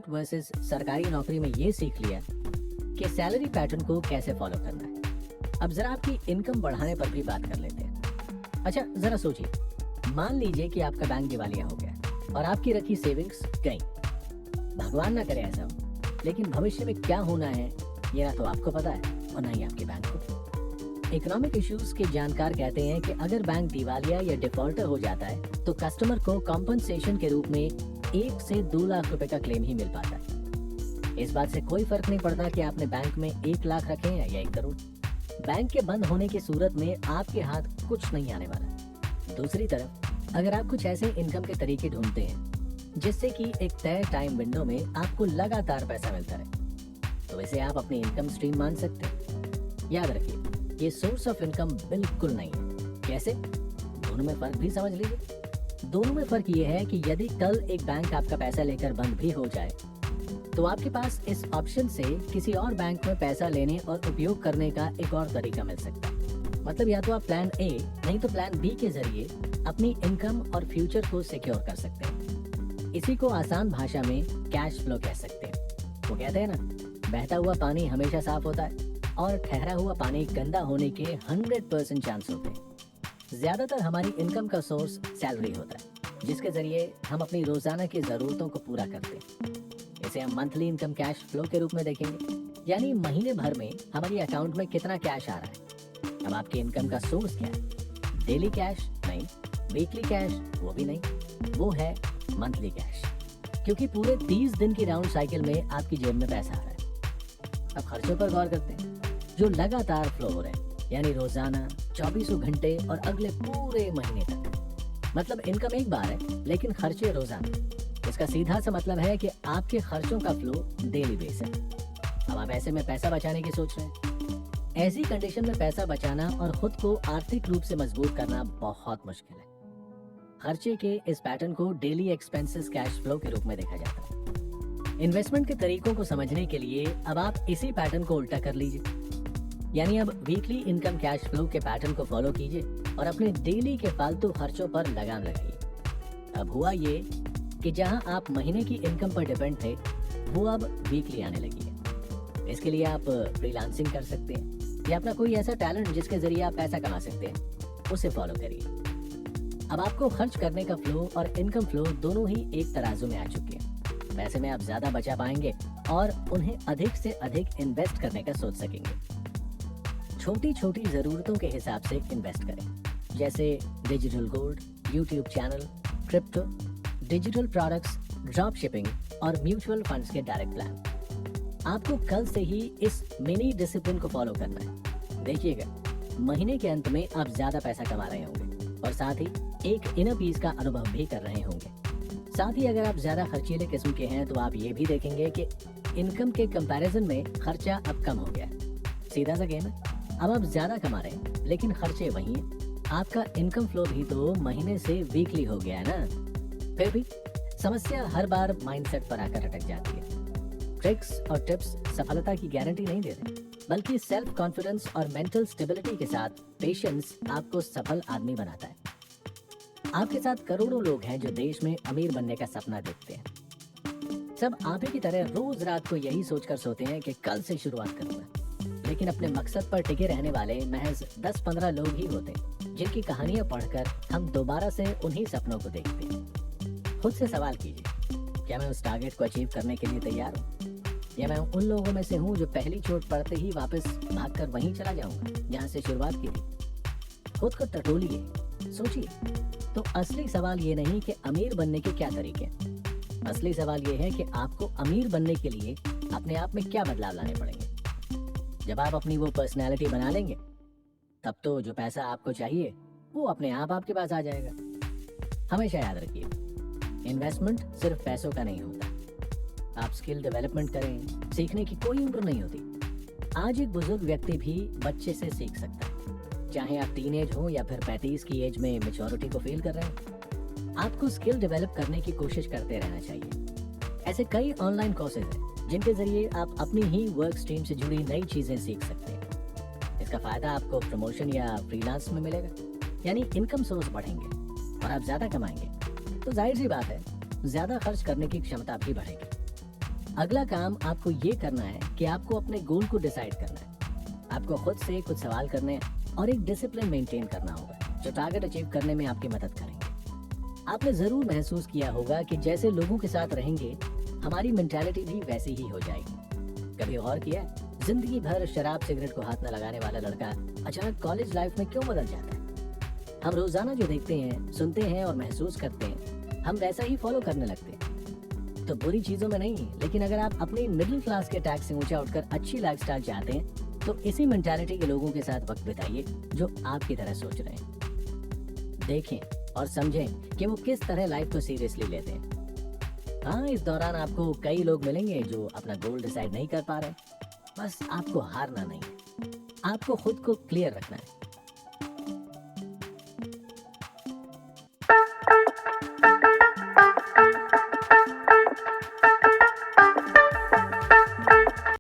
Versus सरकारी नौकरी में ये सीख लिया कि सैलरी पैटर्न को कैसे फॉलो करना है। अब जरा आपकी इनकम बढ़ाने पर भी बात कर लेते हैं। अच्छा जरा सोचिए, मान लीजिए कि आपका बैंक दिवालिया हो गया और आपकी रखी सेविंग्स गई। भगवान ना करे ऐसा हो, लेकिन भविष्य में क्या होना है ये ना तो आपको पता है और ना ही आपके बैंक को। इकोनॉमिक इश्यूज के जानकार कहते हैं कि अगर बैंक दिवालिया या डिफॉल्टर हो जाता है तो कस्टमर को कॉम्पनसेशन के रूप में 1 से 2 लाख रुपए का क्लेम ही मिल पाता है। इस बात से कोई फर्क नहीं पड़ता कि आपने बैंक में 1 लाख रखे हैं या 1 करोड़। बैंक के बंद होने की सूरत में आपके हाथ कुछ नहीं आने वाला। दूसरी तरफ अगर आप कुछ ऐसे इनकम के तरीके ढूंढते हैं जिससे कि एक तय टाइम विंडो में आपको लगातार पैसा मिलता रहे, तो इसे आप अपनी इनकम स्ट्रीम मान सकते हैं। याद रखिए, ये सोर्स ऑफ इनकम बिल्कुल नहीं है। कैसे? दोनों में फर्क भी समझ लीजिए। दोनों में फर्क ये है कि यदि कल एक बैंक आपका पैसा लेकर बंद भी हो जाए तो आपके पास इस ऑप्शन से किसी और बैंक में पैसा लेने और उपयोग करने का एक और तरीका मिल सकता है। मतलब या तो आप प्लान ए नहीं तो प्लान बी के जरिए अपनी इनकम और फ्यूचर को सिक्योर कर सकते हैं। इसी को आसान भाषा में कैश फ्लो कह सकते हैं। वो कहते हैं ना, बहता हुआ पानी हमेशा साफ होता है और ठहरा हुआ पानी गंदा होने के 100% चांस होते हैं। ज्यादातर हमारी इनकम का सोर्स सैलरी होता है, जिसके जरिए हम अपनी रोजाना की जरूरतों को पूरा करते हैं। इसे हम मंथली इनकम कैश फ्लो के रूप में देखेंगे, यानी महीने भर में हमारी अकाउंट में कितना कैश आ रहा है। अब आपकी इनकम का सोर्स क्या है? डेली कैश नहीं, वीकली कैश वो भी नहीं, वो है मंथली कैश। क्योंकि पूरे 30 दिन की राउंड साइकिल में आपकी जेब में पैसा आ रहा है। अब खर्चों पर गौर करते हैं जो लगातार फ्लो हो रहे हैं, यानी रोजाना 24 घंटे और अगले पूरे महीने तक। मतलब इनकम एक बार है लेकिन खर्चे रोजाना। इसका सीधा सा मतलब है कि आपके खर्चों का फ्लो डेली बेस है। अब आप ऐसे में पैसा बचाने की सोच रहे हैं। ऐसी कंडीशन में पैसा बचाना और खुद को आर्थिक रूप से मजबूत करना बहुत मुश्किल है। खर्चे के इस पैटर्न को डेली एक्सपेंसेस कैश फ्लो के रूप में देखा जाता है। इन्वेस्टमेंट के तरीकों को समझने के लिए अब आप इसी पैटर्न को उल्टा कर लीजिए, यानी अब वीकली इनकम कैश फ्लो के पैटर्न को फॉलो कीजिए और अपने डेली के फालतू खर्चों पर लगाम लगाइए। अब हुआ ये कि जहां आप महीने की इनकम पर डिपेंड थे, वो अब वीकली आने लगी है। इसके लिए आप फ्रीलांसिंग कर सकते हैं या अपना कोई ऐसा टैलेंट जिसके जरिए आप पैसा कमा सकते हैं, उसे फॉलो करिए। अब आपको खर्च करने का फ्लो और इनकम फ्लो दोनों ही एक तराजू में आ चुके हैं। पैसे में आप ज्यादा बचा पाएंगे और उन्हें अधिक से अधिक इन्वेस्ट करने का सोच सकेंगे। छोटी छोटी जरूरतों के हिसाब से इन्वेस्ट करें, जैसे digital gold, YouTube channel, crypto, digital products, drop shipping और म्यूचुअल फंड्स के डायरेक्ट प्लान। आपको कल से ही इस मिनी डिसिप्लिन को फॉलो करना है। देखिएगा, महीने के अंत में आप ज्यादा पैसा कमा रहे होंगे और साथ ही एक इनर पीस का अनुभव भी कर रहे होंगे। साथ ही अगर आप ज्यादा खर्चीले किस्म के हैं तो आप ये भी देखेंगे कि इनकम के कंपैरिजन में खर्चा अब कम हो गया। सीधा सा गेम है। अब आप ज्यादा कमा रहे हैं लेकिन खर्चे वही हैं। आपका इनकम फ्लो भी तो महीने से वीकली हो गया है ना। फिर भी समस्या हर बार माइंडसेट पर आकर अटक जाती है। ट्रिक्स और टिप्स सफलता की गारंटी नहीं देते, बल्कि सेल्फ कॉन्फिडेंस और मेंटल स्टेबिलिटी के साथ पेशेंस आपको सफल आदमी बनाता है। आपके साथ करोड़ों लोग हैं जो देश में अमीर बनने का सपना देखते हैं। सब आप ही की तरह रोज रात को यही सोचकर सोते हैं कि कल से शुरुआत करूंगा, लेकिन अपने मकसद पर टिके रहने वाले महज 10-15 लोग ही होते हैं जिनकी कहानियां पढ़कर हम दोबारा से उन्हीं सपनों को देखते हैं। खुद से सवाल कीजिए, क्या मैं उस टारगेट को अचीव करने के लिए तैयार हूँ, या मैं उन लोगों में से हूँ जो पहली चोट पड़ते ही वापस भागकर वहीं चला जाऊंगा जहाँ से शुरुआत की थी। खुद को टटोलिए, सोचिए। तो असली सवाल ये नहीं कि अमीर बनने के क्या तरीके हैं, असली सवाल ये है कि आपको अमीर बनने के लिए अपने आप में क्या बदलाव लाने पड़ेंगे। जब आप अपनी वो पर्सनैलिटी बना लेंगे, तब तो जो पैसा आपको चाहिए वो अपने आप आपके पास आ जाएगा। हमेशा याद रखिए, इन्वेस्टमेंट सिर्फ पैसों का नहीं होता। आप स्किल डेवलपमेंट करें, सीखने की कोई उम्र नहीं होती। आज एक बुजुर्ग व्यक्ति भी बच्चे से सीख सकता है, चाहे आप टीनेज हो या फिर 35 की एज में मैच्योरिटी को फील कर रहे हो। आपको स्किल डेवलप करने की कोशिश करते रहना चाहिए। ऐसे कई ऑनलाइन कोर्सेज हैं जिनके जरिए आप अपनी ही वर्क स्ट्रीम से जुड़ी नई चीजें सीख सकते हैं। इसका फायदा आपको प्रमोशन या फ्रीलांस में मिलेगा, यानी इनकम सोर्स बढ़ेंगे और आप ज्यादा कमाएंगे। तो जाहिर सी बात है, ज्यादा खर्च करने की क्षमता भी बढ़ेगी। अगला काम आपको ये करना है कि आपको अपने गोल को डिसाइड करना है। आपको खुद से कुछ सवाल करने हैं और एक डिसिप्लिन मेंटेन करना होगा जो टारगेट अचीव करने में आपकी मदद करेंगे। आपने जरूर महसूस किया होगा कि जैसे लोगों के साथ रहेंगे हमारी मेंटालिटी भी वैसी ही हो जाएगी। कभी गौर किया जिंदगी भर शराब सिगरेट को हाथ न लगाने वाला लड़का अचानक कॉलेज लाइफ में क्यों बदल जाता है? हम रोजाना जो देखते हैं, सुनते हैं और महसूस करते हैं, हम वैसा ही फॉलो करने लगते हैं। तो बुरी चीजों में नहीं, लेकिन अगर आप अपनी मिडिल क्लास के टैग से ऊंचा उठकर अच्छी लाइफस्टाइल चाहते हैं तो इसी मेंटालिटी के लोगों के साथ वक्त बिताइए जो आपकी तरह सोच रहे हैं। देखें और समझें कि वो किस तरह लाइफ को सीरियसली लेते हैं। हाँ, इस दौरान आपको कई लोग मिलेंगे जो अपना गोल डिसाइड नहीं कर पा रहे। बस आपको हारना नहीं है, आपको खुद को क्लियर रखना है।